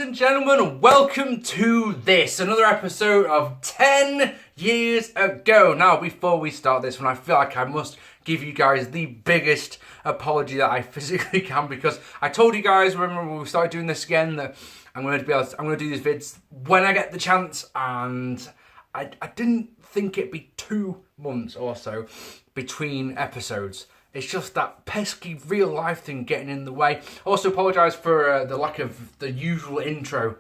and gentlemen, welcome to this, another episode of 10 years ago. Now, before we start this one, I feel like I must give you guys the biggest apology that I physically can, because I told you guys, remember when we started doing this again, that I'm going to do these vids when I get the chance, and I didn't think it'd be 2 months or so between episodes. It's just that pesky real life thing getting in the way. Also apologise for the lack of the usual intro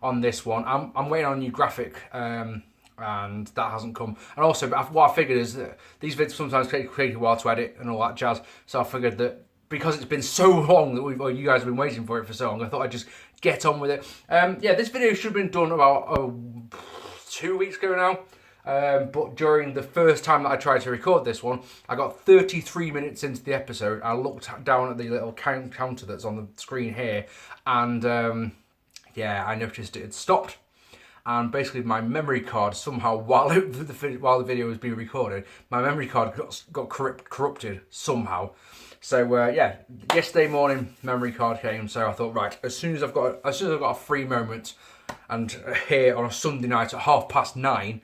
on this one. I'm waiting on a new graphic and that hasn't come. And also what I figured is that these vids sometimes take a while to edit and all that jazz. So I figured that because it's been so long that you guys have been waiting for it for so long, I thought I'd just get on with it. Yeah, this video should have been done about 2 weeks ago now. But during the first time that I tried to record this one, I got 33 minutes into the episode. I looked down at the little counter that's on the screen here, and yeah, I noticed it had stopped. And basically, my memory card somehow, while the video was being recorded, my memory card got corrupted somehow. So yeah, yesterday morning, memory card came. So I thought, right, as soon as I've got a free moment, and here on a Sunday night at 9:30,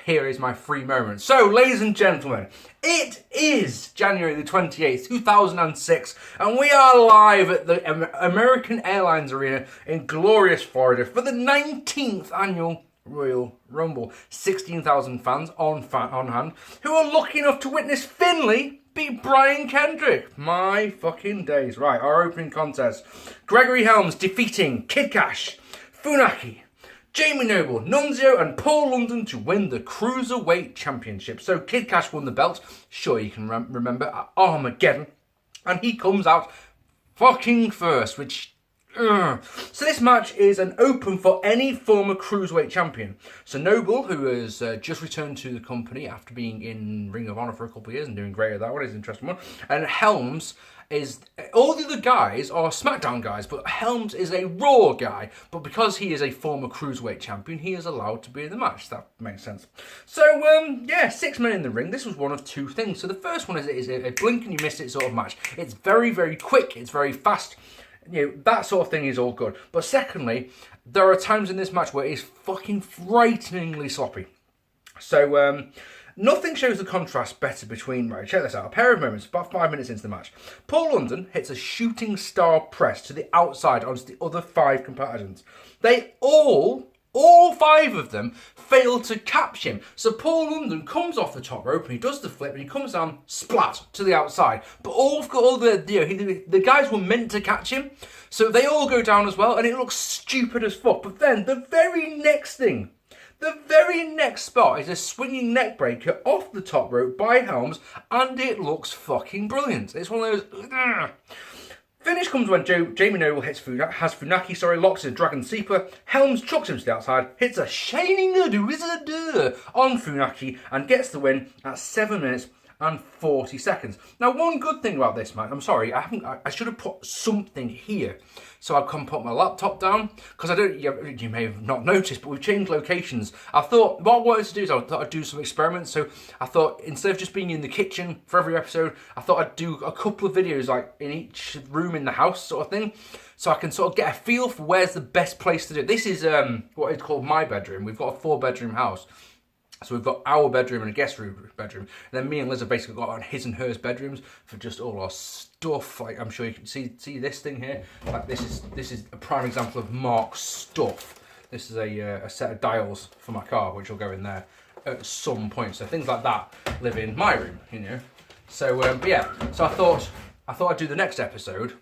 here is my free moment. So, ladies and gentlemen, it is January the 28th, 2006, and we are live at the American Airlines Arena in glorious Florida for the 19th annual Royal Rumble. 16,000 fans on hand who are lucky enough to witness Finlay beat Brian Kendrick. My fucking days. Right, our opening contest. Gregory Helms defeating Kid Kash, Funaki, Jamie Noble, Nunzio and Paul London to win the Cruiserweight Championship. So Kid Kash won the belt, sure you can remember, at Armageddon. And he comes out fucking first, which... So this match is an open for any former Cruiserweight champion. So Noble, who has just returned to the company after being in Ring of Honor for a couple of years and doing great at that one, is an interesting one. And Helms is... all the other guys are SmackDown guys, but Helms is a Raw guy. But because he is a former Cruiserweight champion, he is allowed to be in the match. That makes sense. So, yeah, 6 men in the ring. This was one of 2 things. So the first one is a blink and you miss it sort of match. It's very, very quick. It's very fast. You know, that sort of thing is all good. But secondly, there are times in this match where it's fucking frighteningly sloppy. So, nothing shows the contrast better between... Right, check this out. A pair of moments, about 5 minutes into the match. Paul London hits a shooting star press to the outside onto the other 5 combatants. They all 5 of them fail to catch him. So Paul London comes off the top rope and he does the flip and he comes down, splat, to the outside. But all the guys were meant to catch him, so they all go down as well, and it looks stupid as fuck. But then the very next thing, the very next spot is a swinging neck breaker off the top rope by Helms, and it looks fucking brilliant. It's one of those... Finish comes when Jamie Noble has Funaki, locks his Dragon Sleeper. Helms chucks him to the outside, hits a shining wizard on Funaki, and gets the win at 7 minutes and 40 seconds. Now, one good thing about this match, I'm sorry, I should have put something here so I can put my laptop down, because you may have not noticed, but we've changed locations. I thought, what I wanted to do is I thought I'd do some experiments, so I thought instead of just being in the kitchen for every episode, I thought I'd do a couple of videos like in each room in the house sort of thing, so I can sort of get a feel for where's the best place to do it. This is what is called my bedroom. We've got a 4-bedroom house. So we've got our bedroom and a guest room bedroom. And then me and Liz have basically got his and hers bedrooms for just all our stuff. Like, I'm sure you can see this thing here. Like, this is a prime example of Marc's stuff. This is a set of dials for my car, which will go in there at some point. So things like that live in my room, you know. So but yeah. So I thought I'd do the next episode.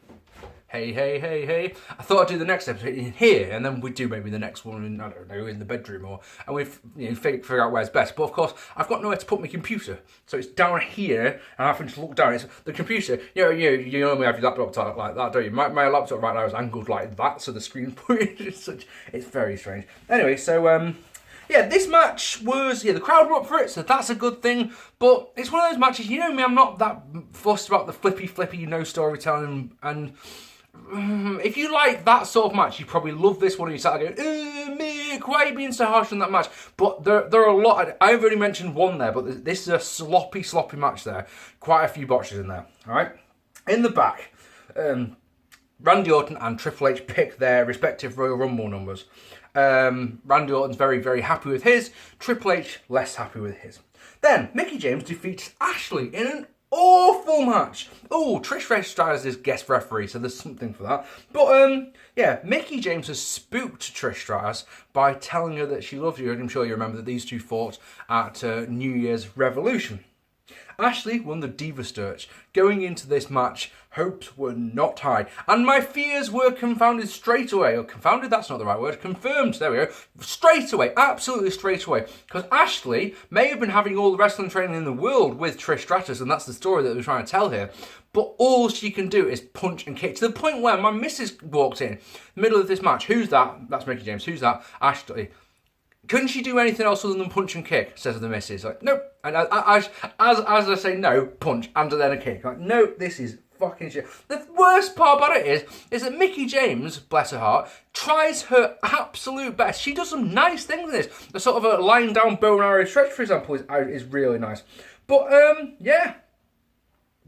Hey. I thought I'd do the next episode in here, and then we'd do maybe the next one in, I don't know, in the bedroom, and we've figure out where's best. But of course, I've got nowhere to put my computer, so it's down here, and I have to look down. It's the computer. You normally have your laptop like that, don't you? My laptop right now is angled like that, so the screen's pointed. It's very strange. Anyway, so yeah, this match was, the crowd were up for it, so that's a good thing. But it's one of those matches, you know me, I'm not that fussed about the flippy, no storytelling, and if you like that sort of match, you probably love this one and you start going, Mick, why are you being so harsh on that match? But there are a lot, I've already mentioned one there, but this is a sloppy match there. Quite a few botches in there, alright? In the back, Randy Orton and Triple H pick their respective Royal Rumble numbers. Randy Orton's very, very happy with his. Triple H less happy with his. Then Mickie James defeats Ashley in an awful match. Oh, Trish Stratus is guest referee, so there's something for that. But yeah, Mickie James has spooked Trish Stratus by telling her that she loves you, and I'm sure you remember that these two fought at New Year's Revolution. Ashley won the Diva Search. Going into this match, hopes were not high. And my fears were confounded straight away. Or confounded, that's not the right word. Confirmed, there we go. Straight away, absolutely straight away. Because Ashley may have been having all the wrestling training in the world with Trish Stratus, and that's the story that we're trying to tell here. But all she can do is punch and kick. To the point where my missus walked in the middle of this match. Who's that? That's Mickie James. Who's that? Ashley. Couldn't she do anything else other than punch and kick? Says the missus. Like, nope. And as I say no, punch, and then a kick. Like, no, this is fucking shit. The worst part about it is that Mickie James, bless her heart, tries her absolute best. She does some nice things in this. The sort of a lying down bow and arrow stretch, for example, is really nice. But yeah.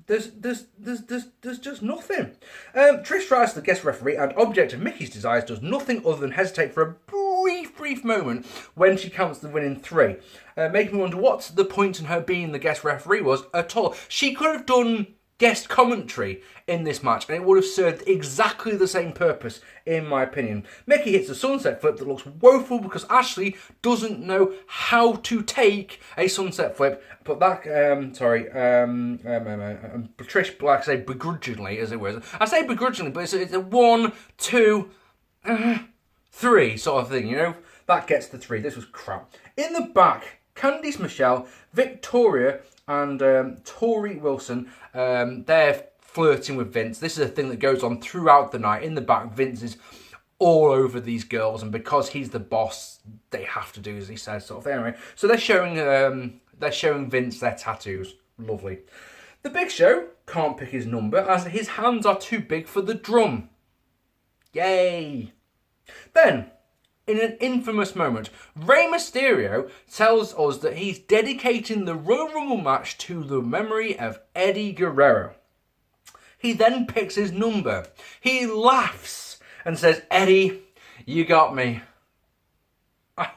There's just nothing. Trish Stratus, the guest referee and object of Mickie's desires, does nothing other than hesitate for a brief moment when she counts the winning 3. Making me wonder what the point in her being the guest referee was at all. She could have done guest commentary in this match and it would have served exactly the same purpose, in my opinion. Mickie hits a sunset flip that looks woeful because Ashley doesn't know how to take a sunset flip. But that, Trish, like I say, begrudgingly, as it was. I say begrudgingly, but it's a 1, 2, 3 sort of thing, you know? That gets the 3. This was crap. In the back, Candice Michelle, Victoria, and Tori Wilson, they're flirting with Vince. This is a thing that goes on throughout the night. In the back, Vince is all over these girls, and because he's the boss, they have to do as he says, sort of thing. Anyway, so they're showing Vince their tattoos. Lovely. The Big Show can't pick his number as his hands are too big for the drum. Yay! Then, in an infamous moment, Rey Mysterio tells us that he's dedicating the Royal Rumble match to the memory of Eddie Guerrero. He then picks his number. He laughs and says, "Eddie, you got me."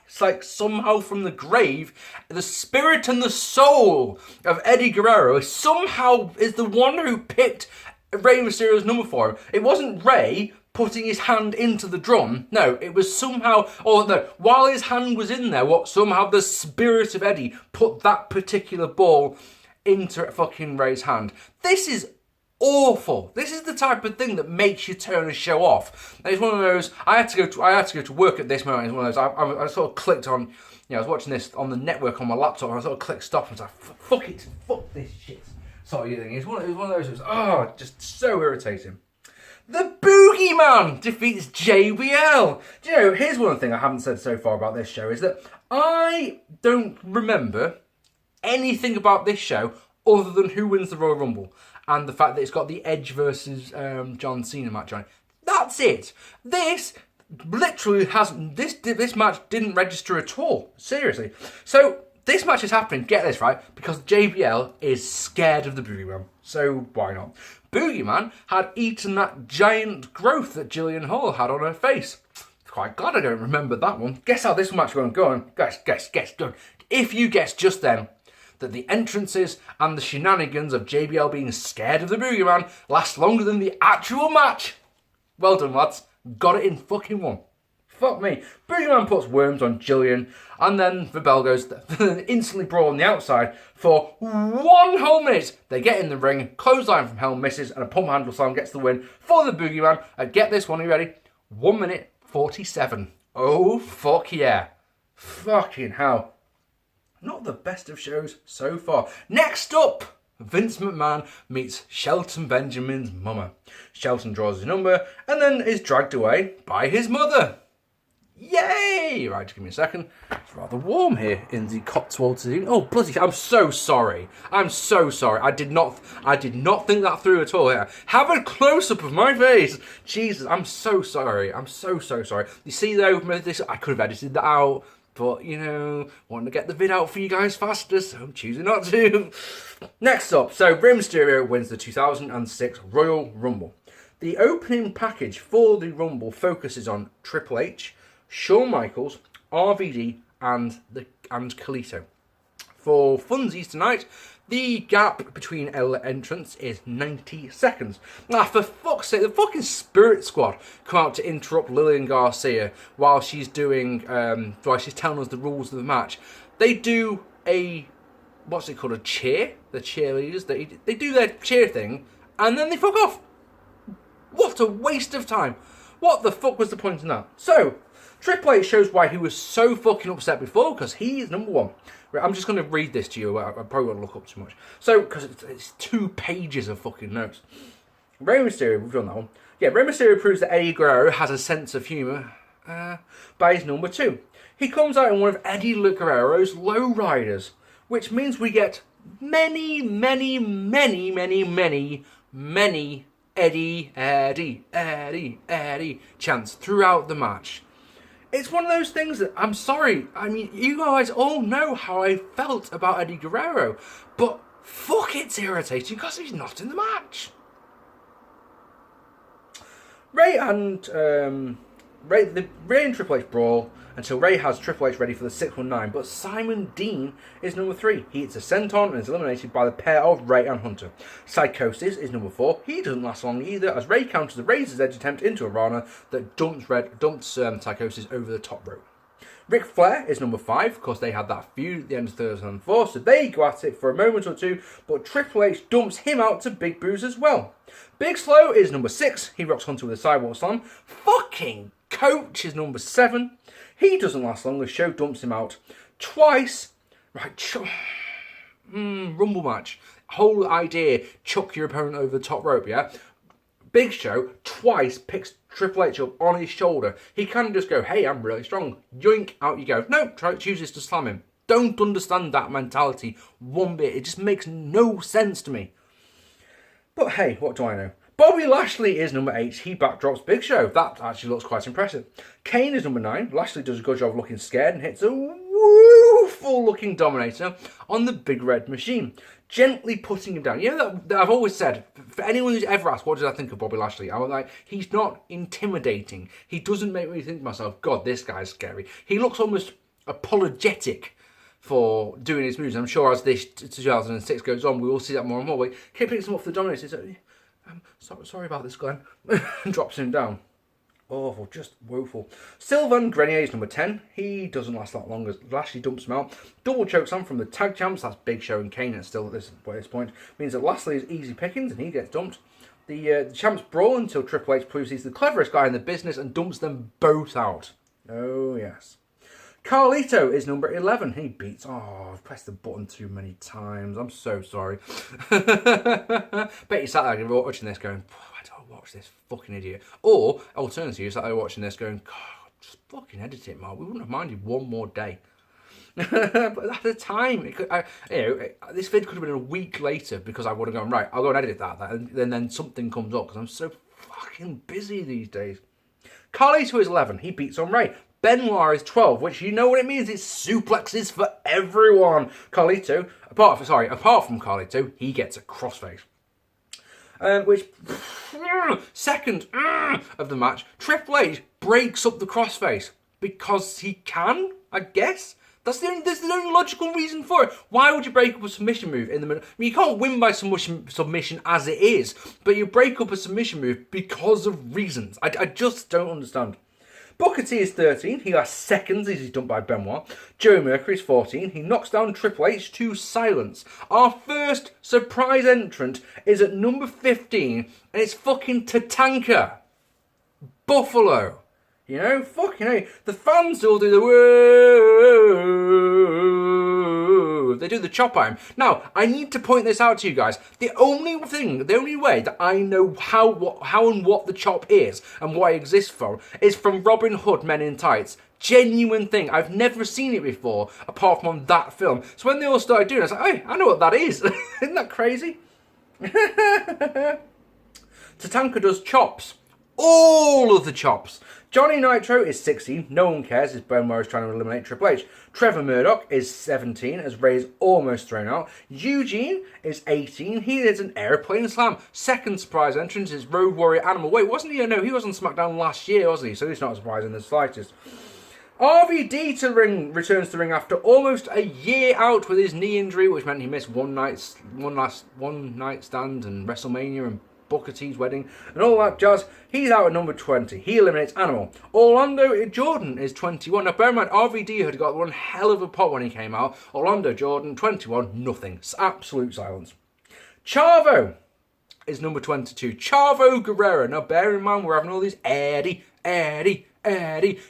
It's like somehow from the grave, the spirit and the soul of Eddie Guerrero somehow is the one who picked Rey Mysterio's number for him. It wasn't Rey putting his hand into the drum. No, it was somehow, while his hand was in there, somehow the spirit of Eddie put that particular ball into fucking Rey's hand. This is awful. This is the type of thing that makes you turn a show off. And it's one of those. I had to go to work at this moment. It's one of those. I sort of clicked on. I was watching this on the network on my laptop, and I sort of clicked stop, and I was like, "Fuck it, fuck this shit." Sorry, you think it's one of those. It was, just so irritating. The Boogeyman defeats JBL. Do you know? Here's one thing I haven't said so far about this show is that I don't remember anything about this show other than who wins the Royal Rumble and the fact that it's got the Edge versus John Cena match on it. That's it. This literally hasn't. This match didn't register at all. Seriously. So this match is happening. Get this right, because JBL is scared of the Boogeyman. So why not? Boogeyman had eaten that giant growth that Jillian Hall had on her face. Quite glad I don't remember that one. Guess how this match is going. Guess. Done. If you guess just then that the entrances and the shenanigans of JBL being scared of the Boogeyman last longer than the actual match, well done, lads. Got it in fucking one. Fuck me. Boogeyman puts worms on Jillian, and then the bell goes, instantly brawl on the outside for 1 whole minute. They get in the ring, clothesline from Helms misses, and a pump handle slam gets the win for the Boogeyman. Get this one, are you ready? 1 minute 47. Oh, fuck yeah. Fucking hell. Not the best of shows so far. Next up, Vince McMahon meets Shelton Benjamin's mama. Shelton draws his number and then is dragged away by his mother. Yay! Right, give me a second. It's rather warm here in the Cotswolds. Oh, bloody! I'm so sorry. I did not think that through at all. Here, have a close up of my face. Jesus, I'm so sorry. I'm so sorry. You see though, this I could have edited that out. But, wanting to get the vid out for you guys faster, so I'm choosing not to. Next up, so Rey Mysterio wins the 2006 Royal Rumble. The opening package for the Rumble focuses on Triple H, Shawn Michaels, RVD, and Kalisto. For funsies tonight, the gap between entrants is 90 seconds. Now, for fuck's sake, the fucking Spirit Squad come out to interrupt Lillian Garcia while she's doing, while she's telling us the rules of the match. They do a, what's it called, a cheer? The cheerleaders, they do their cheer thing, and then they fuck off. What a waste of time. What the fuck was the point in that? So, Triple H shows why he was so fucking upset before, because he is number one. I'm just going to read this to you. I probably won't look up too much. So, because it's 2 pages of fucking notes. Rey Mysterio, we've done that one. Yeah, Rey Mysterio proves that Eddie Guerrero has a sense of humour by his number 2. He comes out in one of Eddie Guerrero's lowriders, which means we get many Eddie chants throughout the match. It's one of those things that, I'm sorry, I mean, you guys all know how I felt about Eddie Guerrero, but fuck, it's irritating because he's not in the match. Rey and Triple H brawl until Rey has Triple H ready for the 619, but Simon Dean is number 3. He hits a senton and is eliminated by the pair of Rey and Hunter. Psychosis is number 4. He doesn't last long either, as Rey counters the Razor's Edge attempt into a Rana that dumps Psychosis over the top rope. Ric Flair is number 5, because they had that feud at the end of 2004, so they go at it for a moment or two, but Triple H dumps him out to Big Booze as well. Big Slow is number 6, he rocks Hunter with a sidewalk slam. Fucking Coach is number 7, he doesn't last long, the Show dumps him out twice. Right, Rumble match, whole idea, chuck your opponent over the top rope, yeah? Big Show twice picks Triple H up on his shoulder. He can just go, hey, I'm really strong. Yoink, out you go. No, chooses to slam him. Don't understand that mentality one bit. It just makes no sense to me. But hey, what do I know? Bobby Lashley is number 8. He backdrops Big Show. That actually looks quite impressive. Kane is number 9. Lashley does a good job of looking scared and hits a woeful looking Dominator on the Big Red Machine, gently putting him down. You know that I've always said, for anyone who's ever asked, what did I think of Bobby Lashley? I was like, he's not intimidating. He doesn't make me think to myself, God, this guy's scary. He looks almost apologetic for doing his moves. I'm sure as this 2006 goes on, we will see that more and more. But he picks him up for the Dominator. So, I'm sorry about this, Glenn. And drops him down. Awful, just woeful. Sylvain Grenier is number 10. He doesn't last that long as Lashley dumps him out. Double chokeslam from the tag champs. That's Big Show and Kane. And still at this point means that Lashley is easy pickings and he gets dumped. The champs brawl until Triple H proves he's the cleverest guy in the business and dumps them both out. Oh yes. Carlito is number 11. He beats... Oh, I've pressed the button too many times. I'm so sorry. Bet you sat there watching this going, I don't watch this fucking idiot. Or, alternatively, you sat there watching this going, God, just fucking edit it, Marc. We wouldn't have minded one more day. But at the time, this vid could have been a week later because I would have gone, right, I'll go and edit that. And then something comes up because I'm so fucking busy these days. Carlito is 11. He beats on Rey. Benoit is 12, which you know what it means. It's suplexes for everyone. Carlito, apart from Carlito, he gets a crossface. Second of the match, Triple H breaks up the crossface because he can, I guess. There's the only logical reason for it. Why would you break up a submission move in the middle? I mean, you can't win by submission as it is, but you break up a submission move because of reasons. I just don't understand. Booker T is 13. He has seconds as he's dumped by Benoit. Joey Mercury is 14. He knocks down Triple H to silence. Our first surprise entrant is at number 15, and it's fucking Tatanka. Buffalo. You know, fucking hey, the fans all do the whoa. They do the chop arm. Now, I need to point this out to you guys. The only way that I know how and what the chop is and what it exists for is from Robin Hood Men in Tights. Genuine thing. I've never seen it before, apart from on that film. So when they all started doing it, I was like, hey, I know what that is. Isn't that crazy? Tatanka does chops all of the chops. Johnny Nitro is 16, no one cares as Benoit is trying to eliminate Triple H. Trevor Murdoch is 17 as Ray is almost thrown out. Eugene is 18, he did an airplane slam. Second surprise entrance is Road Warrior Animal. Wait, wasn't he? No, he was on SmackDown last year, wasn't he? So he's not surprising in the slightest. RVD to the ring returns to the ring after almost a year out with his knee injury, which meant he missed one night stand and WrestleMania and Booker T's wedding and all that jazz. He's out at number 20. He eliminates Animal. Orlando Jordan is 21. Now bear in mind, RVD had got one hell of a pop when he came out. Orlando Jordan, 21, nothing. It's absolute silence. Chavo is number 22. Chavo Guerrero. Now bear in mind, we're having all these Eddie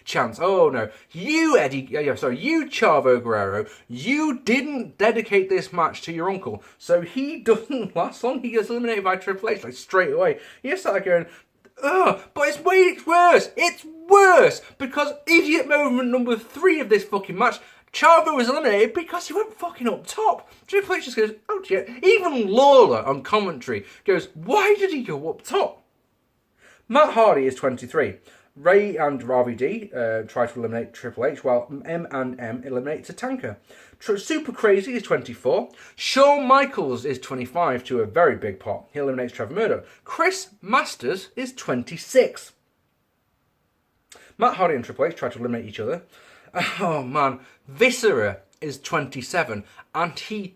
chants. Oh no. You Chavo Guerrero, you didn't dedicate this match to your uncle. So he doesn't last long. He gets eliminated by Triple H like straight away. You start going, ugh, but it's worse. It's worse. Because idiot moment number 3 of this fucking match, Chavo was eliminated because he went fucking up top. Triple H just goes, oh dear. Even Lawler on commentary goes, why did he go up top? Matt Hardy is 23. Ray and RVD try to eliminate Triple H, while M&M eliminates Tatanka. Super Crazy is 24. Shawn Michaels is 25 to a very big pop. He eliminates Trevor Murdoch. Chris Masters is 26. Matt Hardy and Triple H try to eliminate each other. Oh man, Viscera is 27 and he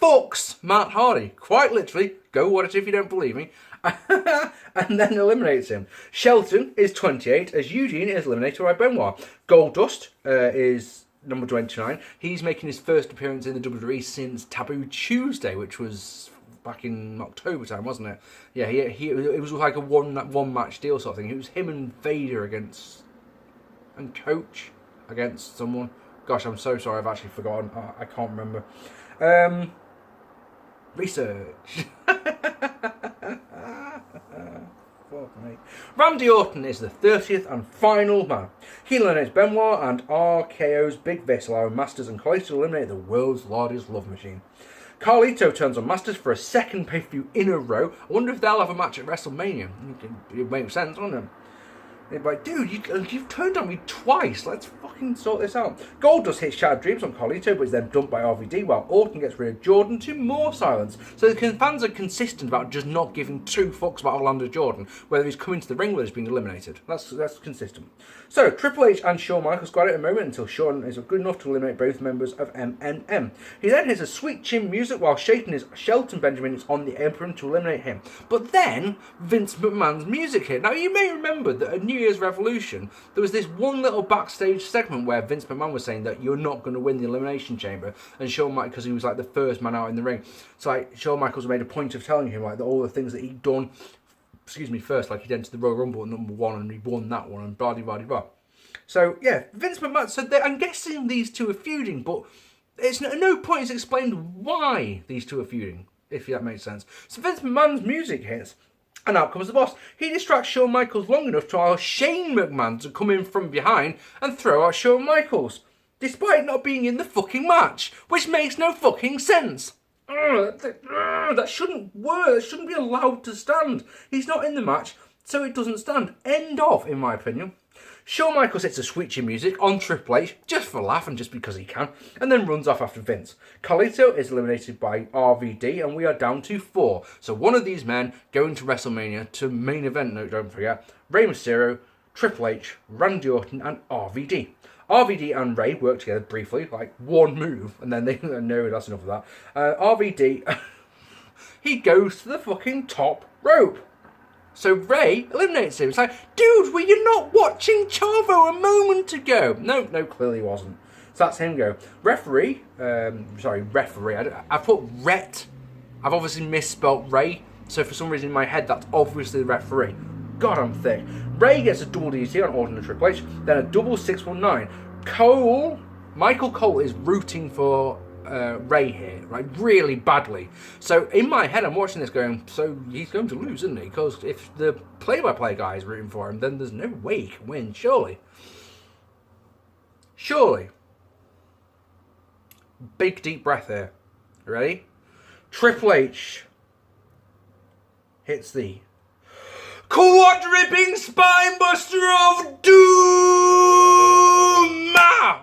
fucks Matt Hardy. Quite literally, go watch it if you don't believe me. And then eliminates him. Shelton is 28 as Eugene is eliminated by Benoit. Goldust is number 29. He's making his first appearance in the WWE since Taboo Tuesday, which was back in October time, wasn't it? Yeah, it was like a one match deal sort of thing. It was him and Vader and Coach against someone. Gosh, I'm so sorry, I've actually forgotten. I can't remember. Research. Randy Orton is the 30th and final man. He eliminates Benoit and RKO's Big Vis, allowing Masters and Carlito to eliminate the world's largest love machine. Carlito turns on Masters for a second pay-per-view in a row. I wonder if they'll have a match at WrestleMania. It makes sense, doesn't it? They're like, dude, you've turned on me twice. Let's fucking sort this out. Goldust hits Shattered Dreams on Carlito, but is then dumped by RVD, while Orton gets rid of Jordan to more silence. So the fans are consistent about just not giving 2 fucks about Orlando Jordan, whether he's coming to the ring or he's being eliminated. That's consistent. So Triple H and Shawn Michaels got it a moment until Shawn is good enough to eliminate both members of MNM. He then hits a sweet chin music while shaking his Shelton Benjamin is on the apron to eliminate him. But then Vince McMahon's music hit. Now you may remember that at New Year's Revolution, there was this one little backstage segment where Vince McMahon was saying that you're not going to win the Elimination Chamber, and Shawn Michaels, because he was like the first man out in the ring, so like Shawn Michaels made a point of telling him like all the things that he'd done, first, like he'd entered the Royal Rumble at number 1 and he won that one and blah blah blah. So yeah, Vince McMahon. So I'm guessing these two are feuding, but it's at no point is explained why these two are feuding, if that makes sense. So Vince McMahon's music hits. And out comes the boss. He distracts Shawn Michaels long enough to allow Shane McMahon to come in from behind and throw out Shawn Michaels, despite not being in the fucking match, which makes no fucking sense. That shouldn't work. That shouldn't be allowed to stand. He's not in the match, so it doesn't stand. End of, in my opinion. Shawn Michaels hits a switchy music on Triple H, just for a laugh and just because he can, and then runs off after Vince. Carlito is eliminated by RVD, and we are down to 4. So one of these men going to WrestleMania to main event, no, don't forget, Rey Mysterio, Triple H, Randy Orton, and RVD. RVD and Ray work together briefly, like one move, and then they no, that's enough of that. RVD, he goes to the fucking top rope. So Ray eliminates him. It's like, dude, were you not watching Chavo a moment ago? No, clearly wasn't. So that's him go. Referee. I put Ret. I've obviously misspelt Ray. So for some reason in my head, that's obviously the referee. God, I'm thick. Ray gets a double DT on Orton and Triple H. Then a double 619. Michael Cole is rooting for Ray here, right, really badly. So in my head I'm watching this going, so he's going to lose, isn't he? Because if the play-by-play guy is rooting for him, then there's no way he can win, surely. Big deep breath here. Ready? Triple H hits the quad-ripping spinebuster of doom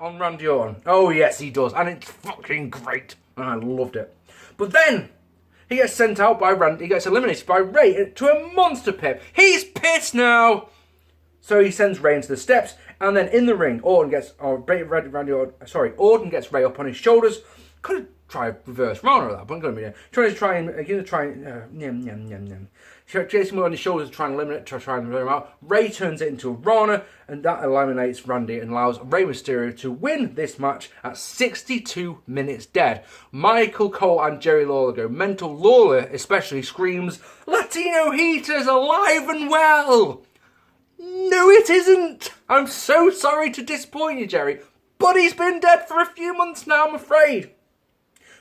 on Randy Orton. Oh yes, he does, and it's fucking great, and I loved it. But then he gets sent out by Randy. He gets eliminated by Ray to a monster pit. He's pissed now. So he sends Ray into the steps, and then in the ring, Orton gets Ray up on his shoulders. Could have tried reverse Rana at that point, couldn't he? Chasing him on his shoulders, trying to eliminate, trying to eliminate him out. Ray turns it into a Rana, and that eliminates Randy and allows Rey Mysterio to win this match at 62 minutes dead. Michael Cole and Jerry Lawler go mental. Lawler especially screams, "Latino Heat is alive and well!" No, it isn't. I'm so sorry to disappoint you, Jerry, but he's been dead for a few months now, I'm afraid.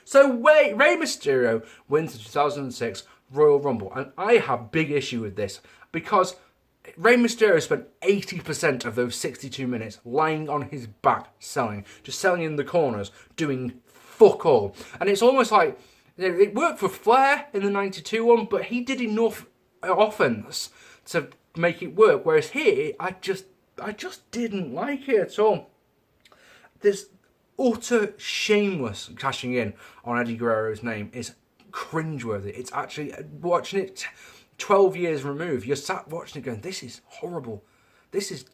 So Rey Mysterio wins the 2006 Royal Rumble, and I have big issue with this because Rey Mysterio spent 80% of those 62 minutes lying on his back selling, just selling in the corners, doing fuck all. And it's almost like, it worked for Flair in the 92 one, but he did enough offense to make it work, whereas here, I just didn't like it at all. This utter shameless cashing in on Eddie Guerrero's name is cringeworthy. It's actually, watching it 12 years removed, you're sat watching it going, this is horrible. This is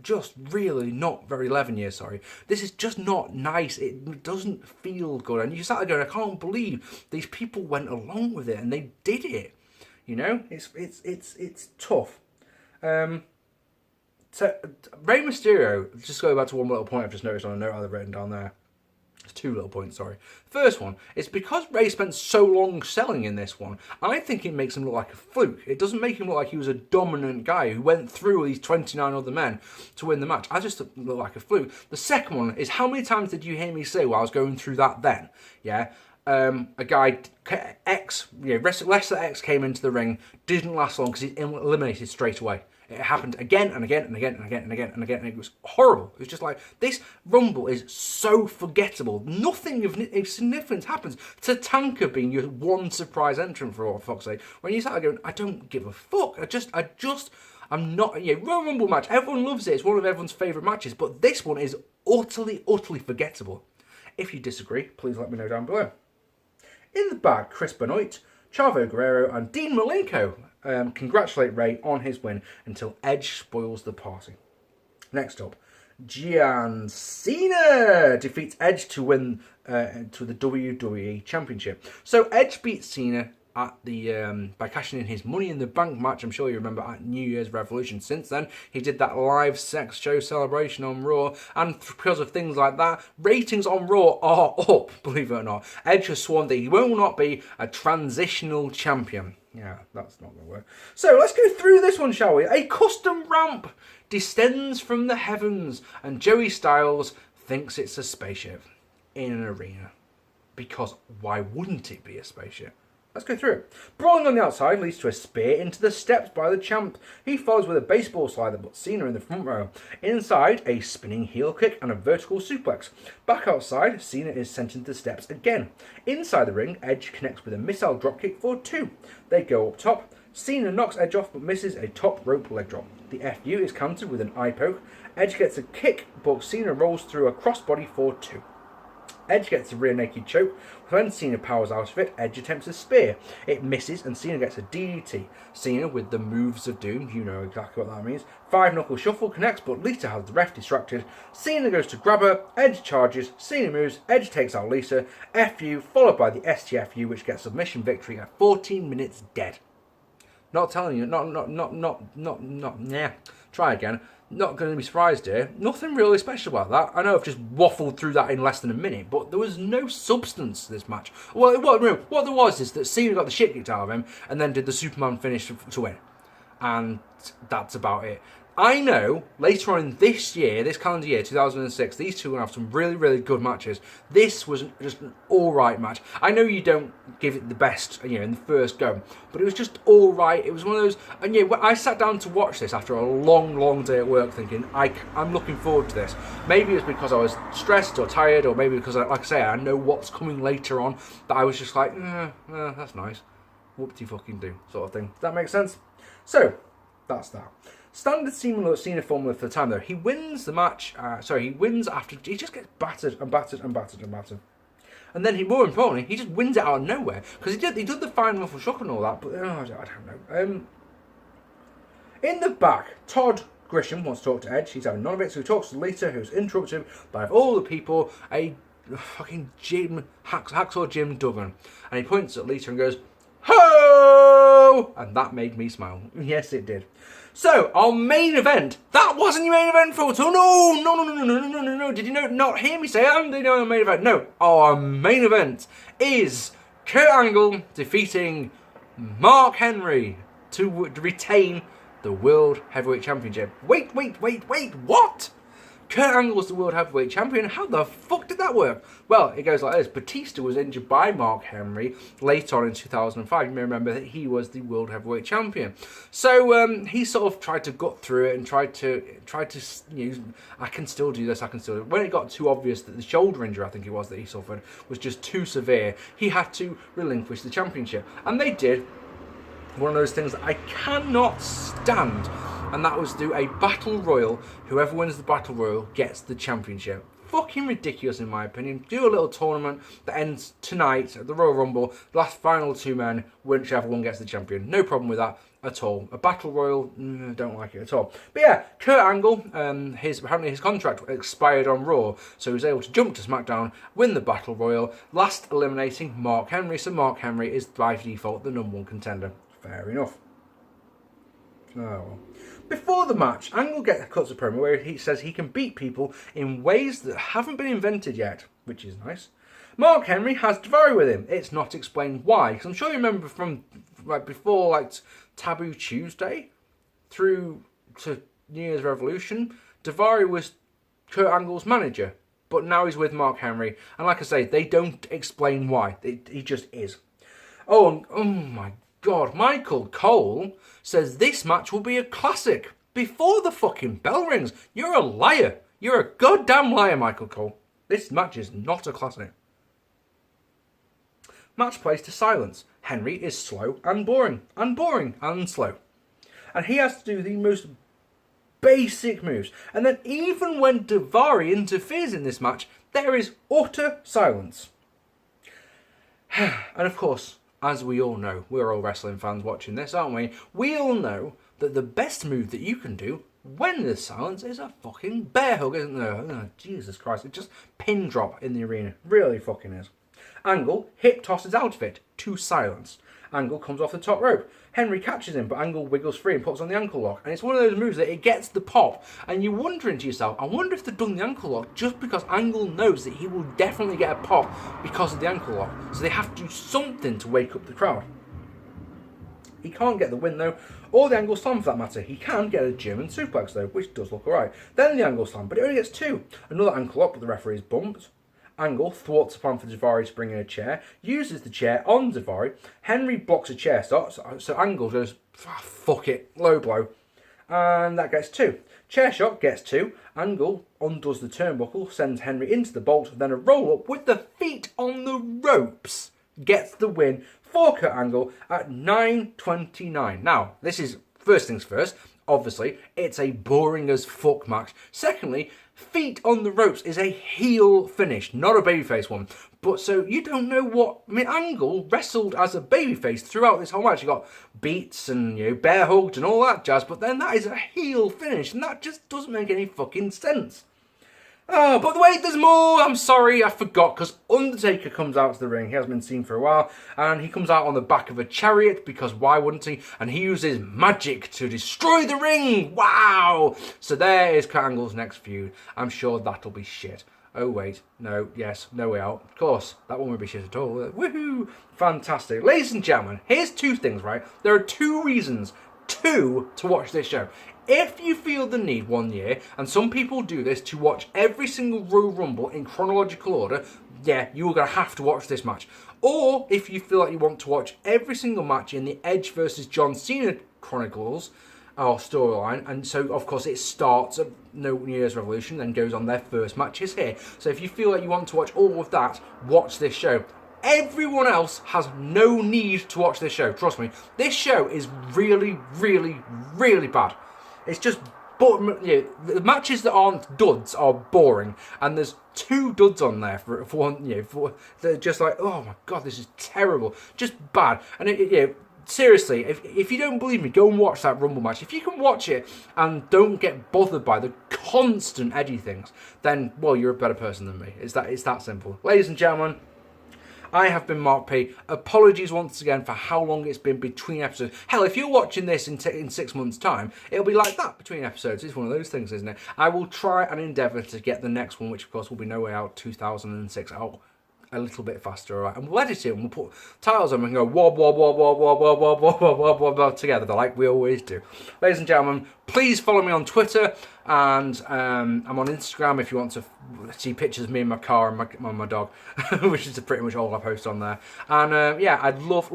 just really not very 11 years, sorry. This is just not nice. It doesn't feel good. And you sat there going, I can't believe these people went along with it and they did it. You know, it's tough. So Rey Mysterio, just go back to one little point I've just noticed on a note I've written down there. It's two little points, sorry. First one, it's because Ray spent so long selling in this one, I think it makes him look like a fluke. It doesn't make him look like he was a dominant guy who went through these 29 other men to win the match. I just look like a fluke. The second one is, how many times did you hear me say while I was going through that then? Yeah. A guy, X, Wrestler X came into the ring, didn't last long because he eliminated straight away. It happened again and again and again and again and again and again, and it was horrible. It was just like, this Rumble is so forgettable. Nothing of significance happens. Tatanka being your one surprise entrant, for fuck's sake. When you start going, I don't give a fuck. I'm not, Royal Rumble match, everyone loves it. It's one of everyone's favourite matches, but this one is utterly forgettable. If you disagree, please let me know down below. In the back, Chris Benoit, Chavo Guerrero and Dean Malenko congratulate Ray on his win until Edge spoils the party. Next up, John Cena defeats Edge to win to the WWE Championship. So Edge beats Cena at the by cashing in his Money in the Bank match. I'm sure you remember at New Year's Revolution. Since then, he did that live sex show celebration on Raw, and because of things like that, ratings on Raw are up, believe it or not. Edge has sworn that he will not be a transitional champion. Yeah, that's not going to work. So let's go through this one, shall we? A custom ramp descends from the heavens, and Joey Styles thinks it's a spaceship in an arena. Because why wouldn't it be a spaceship? Let's go through it. Brawling on the outside leads to a spear into the steps by the champ. He follows with a baseball slider, but Cena in the front row. Inside, a spinning heel kick and a vertical suplex. Back outside, Cena is sent into the steps again. Inside the ring, Edge connects with a missile dropkick for 2. They go up top. Cena knocks Edge off but misses a top rope leg drop. The FU is countered with an eye poke. Edge gets a kick, but Cena rolls through a crossbody for 2. Edge gets a rear naked choke. When Cena powers out of it, Edge attempts a spear. It misses and Cena gets a DDT. Cena with the moves of doom, you know exactly what that means. 5-knuckle shuffle connects, but Lita has the ref distracted. Cena goes to grab her, Edge charges, Cena moves, Edge takes out Lita. FU followed by the STFU, which gets submission victory at 14 minutes dead. Not telling you, try again. Not going to be surprised here. Nothing really special about that. I know I've just waffled through that in less than a minute, but there was no substance to this match. Well, what there was is that Cena got the shit kicked out of him and then did the Superman finish to win. And that's about it. I know later on in this year, this calendar year, 2006, these two are going to have some really good matches. This was just an alright match. I know you don't give it the best, in the first go, but it was just alright. It was one of those, and when I sat down to watch this after a long day at work thinking, I'm looking forward to this. Maybe it's because I was stressed or tired, or maybe because, like I say, I know what's coming later on, that I was just like, that's nice. Whoop-de-fucking-do sort of thing. Does that make sense? So, that's that. Standard Cena formula for the time, though. He wins the match. He wins after... He just gets battered and battered and battered and battered. And then, more importantly, he just wins it out of nowhere. Because he did the fine muffle shock and all that, but I don't know. In the back, Todd Grisham wants to talk to Edge. He's having none of it, so he talks to Lita, who's interrupted by, of all the people, a fucking Hacksaw Jim Duggan. And he points at Lita and goes, "Ho!" And that made me smile. Yes, it did. So, our main event. That wasn't your main event, folks. Oh, no. Did you not hear me say I'm the main event? No. Our main event is Kurt Angle defeating Mark Henry to retain the World Heavyweight Championship. Wait, what? Kurt Angle was the World Heavyweight Champion. How the fuck did that work? Well, it goes like this. Batista was injured by Mark Henry late on in 2005. You may remember that he was the World Heavyweight Champion. So he sort of tried to gut through it and tried to I can still do this, I can still do it. When it got too obvious that the shoulder injury, I think it was, that he suffered was just too severe, he had to relinquish the championship. And they did. One of those things that I cannot stand, and that was do a battle royal. Whoever wins the battle royal gets the championship. Fucking ridiculous in my opinion. Do a little tournament that ends tonight at the Royal Rumble. The last final two men, whichever one gets the champion. No problem with that at all. A battle royal, don't like it at all. But yeah, Kurt Angle, apparently his contract expired on Raw, so he was able to jump to SmackDown, win the battle royal, last eliminating Mark Henry. So Mark Henry is by default the #1 contender. Fair enough. Oh well. Before the match, Angle cuts a promo where he says he can beat people in ways that haven't been invented yet, which is nice. Mark Henry has Daivari with him. It's not explained why, because I'm sure you remember from before Taboo Tuesday through to New Year's Revolution, Daivari was Kurt Angle's manager, but now he's with Mark Henry, and like I say, they don't explain why. He just is. Oh my God, Michael Cole says this match will be a classic before the fucking bell rings. You're a liar. You're a goddamn liar, Michael Cole. This match is not a classic. Match plays to silence. Henry is slow and boring and slow. And he has to do the most basic moves. And then even when Daivari interferes in this match, there is utter silence. And of course, as we all know, we're all wrestling fans watching this, aren't we? We all know that the best move that you can do when there's silence is a fucking bear hug, isn't there? Oh, Jesus Christ, it's just pin drop in the arena. Really fucking is. Angle hip tosses out of it to silence. Angle comes off the top rope. Henry catches him, but Angle wiggles free and puts on the ankle lock. And it's one of those moves that it gets the pop. And you're wondering to yourself, I wonder if they've done the ankle lock just because Angle knows that he will definitely get a pop because of the ankle lock. So they have to do something to wake up the crowd. He can't get the win though, or the angle slam for that matter. He can get a German suplex though, which does look alright. Then the angle slam, but it only gets two. Another ankle lock, but the referee's bumped. Angle thwarts a plan for Daivari to bring in a chair, uses the chair on Daivari. Henry blocks a chair stop, so Angle goes, fuck it, low blow. And that gets two. Chair shot gets two. Angle undoes the turnbuckle, sends Henry into the bolt, then a roll up with the feet on the ropes gets the win for Kurt Angle at 9:29. Now, this is first things first. Obviously, it's a boring as fuck match. Secondly, feet on the ropes is a heel finish, not a babyface one. But so you don't know what... I mean, Angle wrestled as a babyface throughout this whole match. You got beats and, bear hugged and all that jazz. But then that is a heel finish. And that just doesn't make any fucking sense. Oh, but wait, there's more. I'm sorry, I forgot. Because Undertaker comes out to the ring. He hasn't been seen for a while. And he comes out on the back of a chariot. Because why wouldn't he? And he uses magic to destroy the ring. Wow. So there is Kurt Angle's next feud. I'm sure that'll be shit. Oh, wait. No. Yes. No way out. Of course. That one won't be shit at all. Woohoo. Fantastic. Ladies and gentlemen, here's two things, right? There are two reasons to watch this show. If you feel the need one year, and some people do this, to watch every single Royal Rumble in chronological order, yeah, you are going to have to watch this match. Or if you feel like you want to watch every single match in the Edge versus John Cena Chronicles, or storyline, and so of course it starts at New Year's Revolution, then goes on their first matches here. So if you feel like you want to watch all of that, watch this show. Everyone else has no need to watch this show. Trust me, this show is really, really, really bad. It's just, but the matches that aren't duds are boring, and there's 2 duds on there for one. They're just like, oh my god, this is terrible, just bad. And seriously, if you don't believe me, go and watch that Rumble match. If you can watch it and don't get bothered by the constant edgy things, then, well, you're a better person than me. It's that simple. Ladies and gentlemen, I have been Marc P. Apologies once again for how long it's been between episodes. Hell, if you're watching this in 6 months' time, it'll be like that between episodes. It's one of those things, isn't it? I will try and endeavour to get the next one, which of course will be No Way Out 2006, out a little bit faster, alright? And we'll edit it and we'll put titles on and go wob wob wob wob wob wob wob wob wob wob wob wob together, like we always do. Ladies and gentlemen, please follow me on Twitter, and I'm on Instagram if you want to see pictures of me in my car and my dog, which is pretty much all I post on there. And yeah, I'd love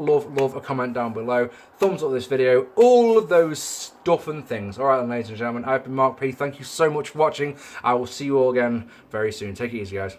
a comment down below, thumbs up this video, all of those stuff and things. Alright then, ladies and gentlemen, I've been Marc P. Thank you so much for watching. I will see you all again very soon. Take it easy, guys.